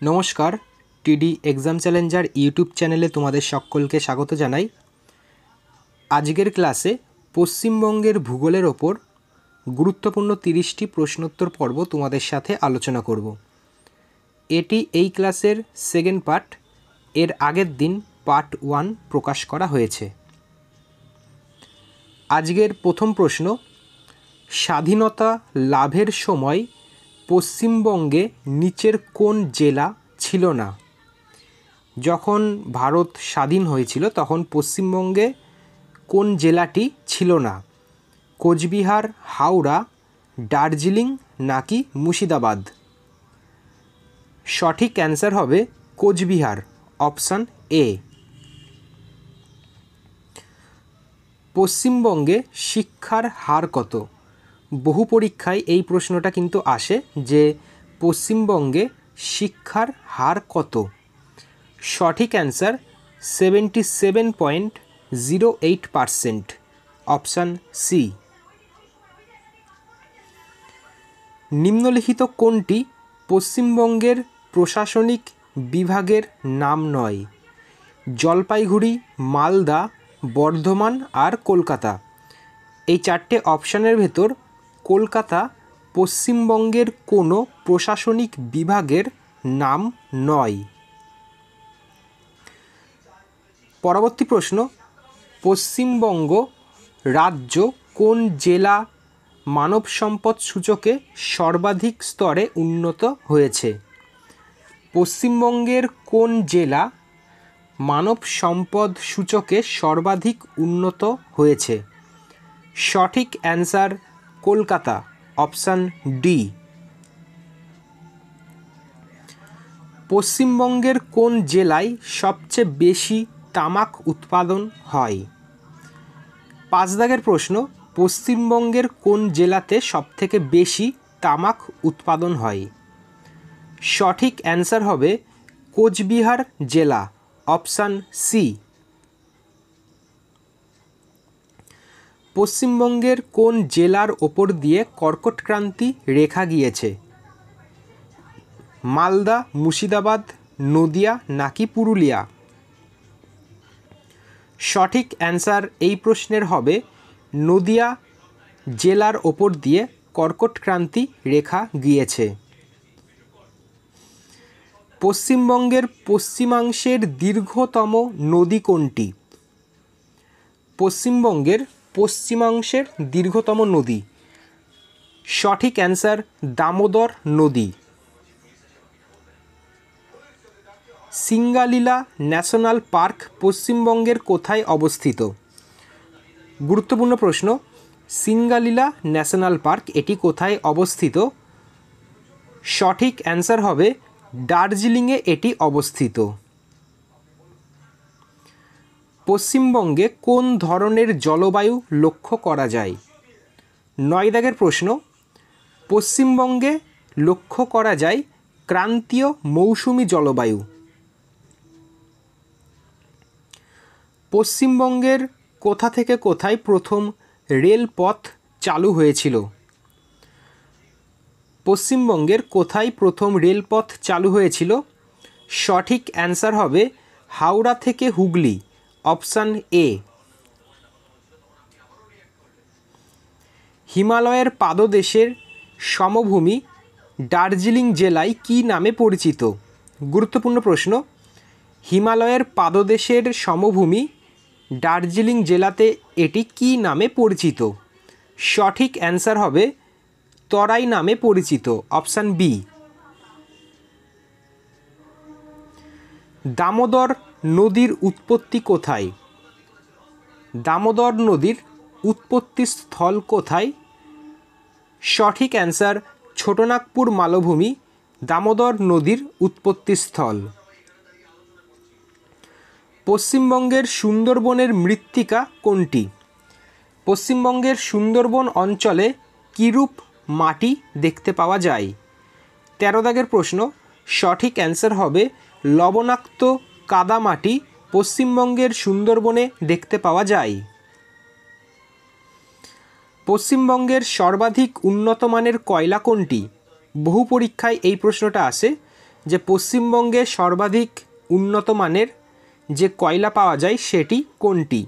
নমস্কার, টিডি exam Challenger YouTube চ্যানেলে তোমাদের সকলকে স্বাগত জানাই। আজকের ক্লাসে পশ্চিমবঙ্গের ভূগোলের ওপর গুরুত্বপূর্ণ 30টি প্রশ্নোত্তর পর্ব তোমাদের সাথে আলোচনা করব। এটি এই ক্লাসের সেকেন্ড পার্ট। এর আগের দিন পার্ট 1 প্রকাশ করা হয়েছে। আজকের প্রথম প্রশ্ন, স্বাধীনতা লাভের সময় পশ্চিমবঙ্গে নিচের কোন জেলা ছিল না? যখন ভারত স্বাধীন হয়েছিল তখন পশ্চিমবঙ্গে কোন জেলাটি ছিল না? কোচবিহার, হাওড়া, দার্জিলিং নাকি মুর্শিদাবাদ? সঠিক অ্যান্সার হবে কোচবিহার, অপশান এ। পশ্চিমবঙ্গে শিক্ষার হার কত? বহু পরীক্ষায় এই প্রশ্নটা কিন্তু আসে যে পশ্চিমবঙ্গে শিক্ষার হার কত? সঠিক অ্যান্সার 77.08%, অপশান সি। নিম্নলিখিত কোনটি পশ্চিমবঙ্গের প্রশাসনিক বিভাগের নাম নয়? জলপাইগুড়ি, মালদা, বর্ধমান আর কলকাতা। এই চারটে অপশানের ভেতর কলকাতা পশ্চিমবঙ্গের কোনো প্রশাসনিক বিভাগের নাম নয়। পরবর্তী প্রশ্ন, পশ্চিমবঙ্গ রাজ্য কোন জেলা মানব সম্পদ সূচকে সর্বাধিক স্তরে উন্নত হয়েছে? পশ্চিমবঙ্গের কোন জেলা মানব সম্পদ সূচকে সর্বাধিক উন্নত হয়েছে? সঠিক অ্যান্সার কলকাতা, অপশান ডি। পশ্চিমবঙ্গের কোন জেলায় সবচেয়ে বেশি তামাক উৎপাদন হয়? 5 দাগের প্রশ্ন, পশ্চিমবঙ্গের কোন জেলাতে সবথেকে বেশি তামাক উৎপাদন হয়? সঠিক অ্যান্সার হবে কোচবিহার জেলা, অপশান সি। পশ্চিমবঙ্গের কোন জেলার ওপর দিয়ে কর্কটক্রান্তি রেখা গিয়েছে? মালদা, মুর্শিদাবাদ, নদিয়া নাকি পুরুলিয়া? সঠিক অ্যান্সার এই প্রশ্নের হবে নদিয়া জেলার ওপর দিয়ে কর্কটক্রান্তি রেখা গিয়েছে। পশ্চিমবঙ্গের পশ্চিমাংশের দীর্ঘতম নদী কোনটি? পশ্চিমবঙ্গের পশ্চিমাংশের দীর্ঘতম নদী। সঠিক অ্যান্সার দামোদর নদী। সিঙ্গালীলা ন্যাশনাল পার্ক পশ্চিমবঙ্গের কোথায় অবস্থিত? গুরুত্বপূর্ণ প্রশ্ন, সিঙ্গালীলা ন্যাশনাল পার্ক এটি কোথায় অবস্থিত? সঠিক অ্যান্সার হবে দার্জিলিংয়ে এটি অবস্থিত। পশ্চিমবঙ্গে কোন ধরনের জলবায়ু লক্ষ্য করা যায়? 9 দাগের প্রশ্ন, পশ্চিমবঙ্গে লক্ষ্য করা যায় ক্রান্তীয় মৌসুমি জলবায়ু। পশ্চিমবঙ্গের কোথা থেকে কোথায় প্রথম রেলপথ চালু হয়েছিল? পশ্চিমবঙ্গের কোথায় প্রথম রেলপথ চালু হয়েছিল? সঠিক অ্যান্সার হবে হাওড়া থেকে হুগলি, অপশান এ। হিমালয়ের পাদদেশের সমভূমি দার্জিলিং জেলায় কী নামে পরিচিত? গুরুত্বপূর্ণ প্রশ্ন, হিমালয়ের পাদদেশের সমভূমি দার্জিলিং জেলাতে এটি কী নামে পরিচিত? সঠিক অ্যান্সার হবে তরাই নামে পরিচিত, অপশান বি। দামোদর নদীর উৎপত্তি কোথায়? দামোদর নদীর উৎপত্তি স্থল কোথায়? সঠিক অ্যান্সার ছোটনাগপুর মালভূমি দামোদর নদীর উৎপত্তি স্থল। পশ্চিমবঙ্গের সুন্দরবনের মৃত্তিকা কোনটি? পশ্চিমবঙ্গের সুন্দরবন অঞ্চলে কিরূপ মাটি দেখতে পাওয়া যায়? 13 দাগের প্রশ্ন, সঠিক অ্যান্সার হবে লবণাক্ত কাদামাটি পশ্চিমবঙ্গের সুন্দরবনে দেখতে পাওয়া যায়। পশ্চিমবঙ্গের সর্বাধিক উন্নত মানের কয়লা কোনটি? বহু পরীক্ষায় এই প্রশ্নটা আসে যে পশ্চিমবঙ্গে সর্বাধিক উন্নত মানের যে কয়লা পাওয়া যায় সেটি কোনটি?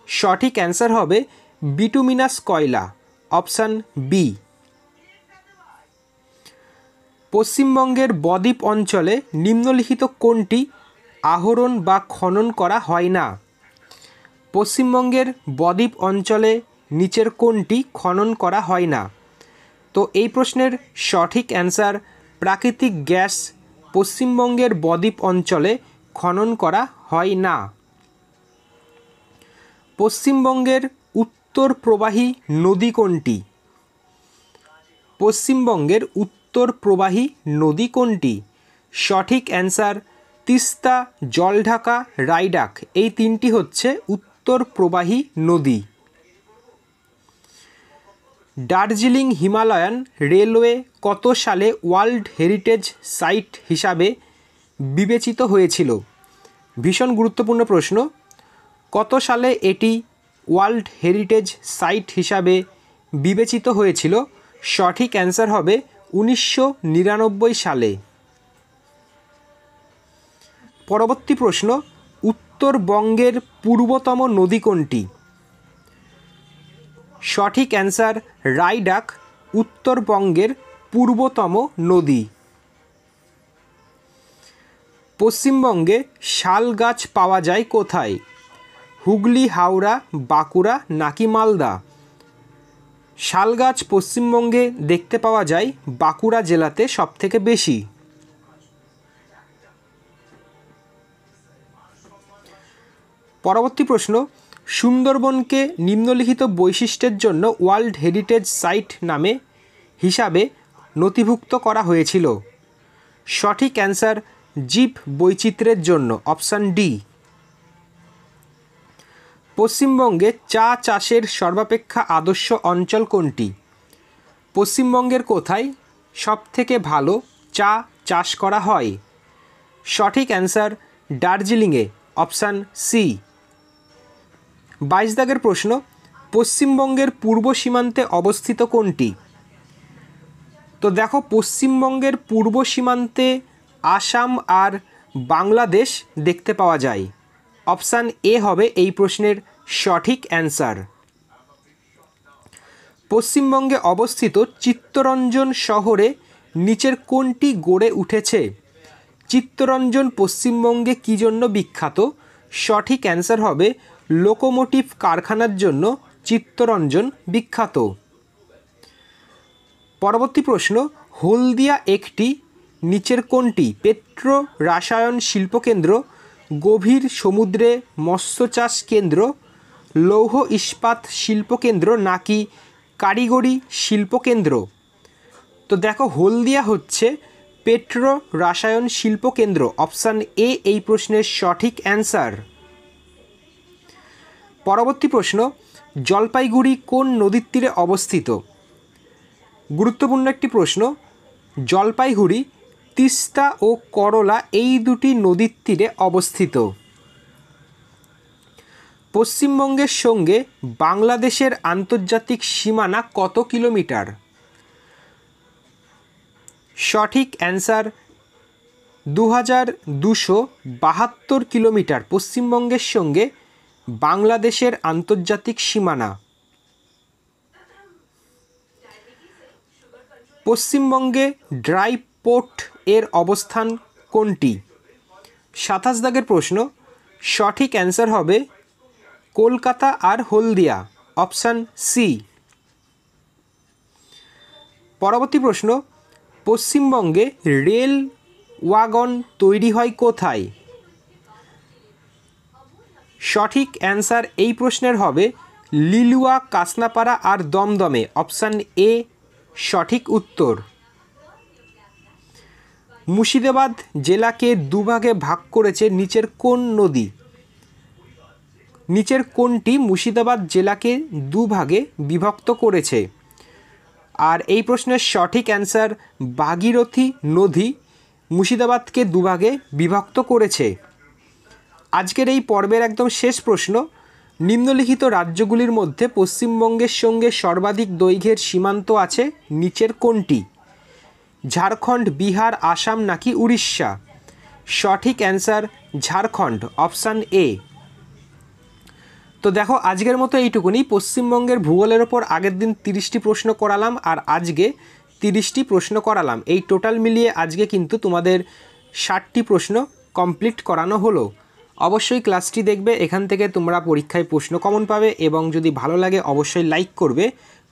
সঠিক অ্যান্সার হবে বিটুমিনাস কয়লা, অপশান বি। পশ্চিমবঙ্গের বদ্বীপ অঞ্চলে নিম্নলিখিত কোনটি আহরণ বা খনন করা হয় না? পশ্চিমবঙ্গের বদ্বীপ অঞ্চলে নিচের কোনটি খনন করা হয় না? তো এই প্রশ্নের সঠিক অ্যান্সার প্রাকৃতিক গ্যাস পশ্চিমবঙ্গের বদ্বীপ অঞ্চলে খনন করা হয় না। পশ্চিমবঙ্গের উত্তর প্রবাহী নদী কোনটি? পশ্চিমবঙ্গের উত্তর প্রবাহী নদী কোনটি? সঠিক অ্যান্সার তিস্তা, জলঢাকা, রায়ডাক, এই তিনটি হচ্ছে উত্তর প্রবাহী নদী। দার্জিলিং হিমালয়ান রেলওয়ে কত সালে ওয়ার্ল্ড হেরিটেজ সাইট হিসাবে বিবেচিত হয়েছিল? ভীষণ গুরুত্বপূর্ণ প্রশ্ন। কত সালে এটি ওয়ার্ল্ড হেরিটেজ সাইট হিসাবে বিবেচিত হয়েছিল? সঠিক অ্যান্সার হবে 1999 সালে। পরবর্তী প্রশ্ন, উত্তরবঙ্গের পূর্বতম নদী কোনটি? সঠিক অ্যান্সার রায়ডাক উত্তরবঙ্গের পূর্বতম নদী। পশ্চিমবঙ্গে শাল গাছ পাওয়া যায় কোথায়? হুগলি, হাওড়া, বাঁকুড়া নাকি মালদা? শাল গাছ পশ্চিমবঙ্গে দেখতে পাওয়া যায় বাঁকুড়া জেলাতে সবথেকে বেশি। পরবর্তী প্রশ্ন, সুন্দরবনকে নিম্নলিখিত বৈশিষ্ট্যের জন্য ওয়ার্ল্ড হেরিটেজ সাইট নামে হিসাবে নথিভুক্ত করা হয়েছিল? সঠিক অ্যান্সার জীব বৈচিত্র্যের জন্য, অপশান ডি। পশ্চিমবঙ্গে চা চাষের সর্বাপেক্ষা আদর্শ অঞ্চল কোনটি? পশ্চিমবঙ্গের কোথায় সবথেকে ভালো চা চাষ করা হয়? সঠিক অ্যান্সার দার্জিলিংয়ে, অপশান সি। 22 দাগের প্রশ্ন, পশ্চিমবঙ্গের পূর্ব সীমান্তে অবস্থিত কোনটি? তো দেখো, পশ্চিমবঙ্গের পূর্ব সীমান্তে আসাম আর বাংলাদেশ দেখতে পাওয়া যায়। অপশান এ হবে এই প্রশ্নের সঠিক অ্যান্সার। পশ্চিমবঙ্গে অবস্থিত চিত্তরঞ্জন শহরে নিচের কোনটি গড়ে উঠেছে? চিত্তরঞ্জন পশ্চিমবঙ্গে কী জন্য বিখ্যাত? সঠিক অ্যান্সার হবে লোকোমোটিভ কারখানার জন্য চিত্তরঞ্জন বিখ্যাত। পরবর্তী প্রশ্ন, হলদিয়া একটি নিচের কোনটি পেট্রো রাসায়ন শিল্পকেন্দ্র, গভীর সমুদ্রে মৎস্য চাষ কেন্দ্র, লৌহ ইস্পাত শিল্পকেন্দ্র নাকি কারিগরি শিল্পকেন্দ্র? তো দেখো, হলদিয়া হচ্ছে পেট্রো রাসায়ন শিল্পকেন্দ্র, অপশান এ এই প্রশ্নের সঠিক অ্যান্সার। পরবর্তী প্রশ্ন, জলপাইগুড়ি কোন নদীর তীরে অবস্থিত? গুরুত্বপূর্ণ একটি প্রশ্ন। জলপাইগুড়ি তিস্তা ও করলা এই দুটি নদীর তীরে অবস্থিত। পশ্চিমবঙ্গের সঙ্গে বাংলাদেশের আন্তর্জাতিক সীমানা কত কিলোমিটার? সঠিক অ্যান্সার 2272 কিলোমিটার পশ্চিমবঙ্গের সঙ্গে বাংলাদেশের আন্তর্জাতিক সীমানা। পশ্চিমবঙ্গে ড্রাই পোর্ট এর অবস্থান কোনটি? 27 দাগের প্রশ্ন। সঠিক অ্যান্সার হবে কলকাতা আর হলদিয়া, অপশান সি। পরবর্তী প্রশ্ন, পশ্চিমবঙ্গে রেল ওয়াগন তৈরি হয় কোথায়? সঠিক অ্যান্সার এই প্রশ্নের হবে লিলুয়া, কাসনাপাড়া আর দমদমে, অপশান এ সঠিক উত্তর। মুর্শিদাবাদ জেলাকে দুভাগে ভাগ করেছে নিচের কোন নদী? নিচের কোনটি মুর্শিদাবাদ জেলাকে দুভাগে বিভক্ত করেছে? আর এই প্রশ্নের সঠিক অ্যান্সার ভাগীরথী নদী মুর্শিদাবাদকে দুভাগে বিভক্ত করেছে। আজকের এই পর্বের একদম শেষ প্রশ্ন, নিম্নলিখিত রাজ্যগুলির মধ্যে পশ্চিমবঙ্গের সঙ্গে সর্বাধিক দৈর্ঘ্যের সীমান্ত আছে নিচের কোনটি? ঝাড়খণ্ড, বিহার, আসাম নাকি উড়িষ্যা? সঠিক অ্যান্সার ঝাড়খণ্ড, অপশান এ। তো দেখো আজকের মতো এইটুকুনি। পশ্চিমবঙ্গের ভূগোলের ওপর আগের দিন 30টি প্রশ্ন করালাম আর আজকে 30টি প্রশ্ন করালাম। এই টোটাল মিলিয়ে আজকে কিন্তু তোমাদের 60টি প্রশ্ন কমপ্লিট করানো হলো। অবশ্যই ক্লাসটি দেখবে, এখান থেকে তোমরা পরীক্ষায় প্রশ্ন কমন পাবে এবং যদি ভালো লাগে অবশ্যই লাইক করবে।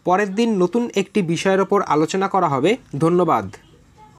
পরের দিন নতুন একটি বিষয়ের ওপর আলোচনা করা হবে। ধন্যবাদ।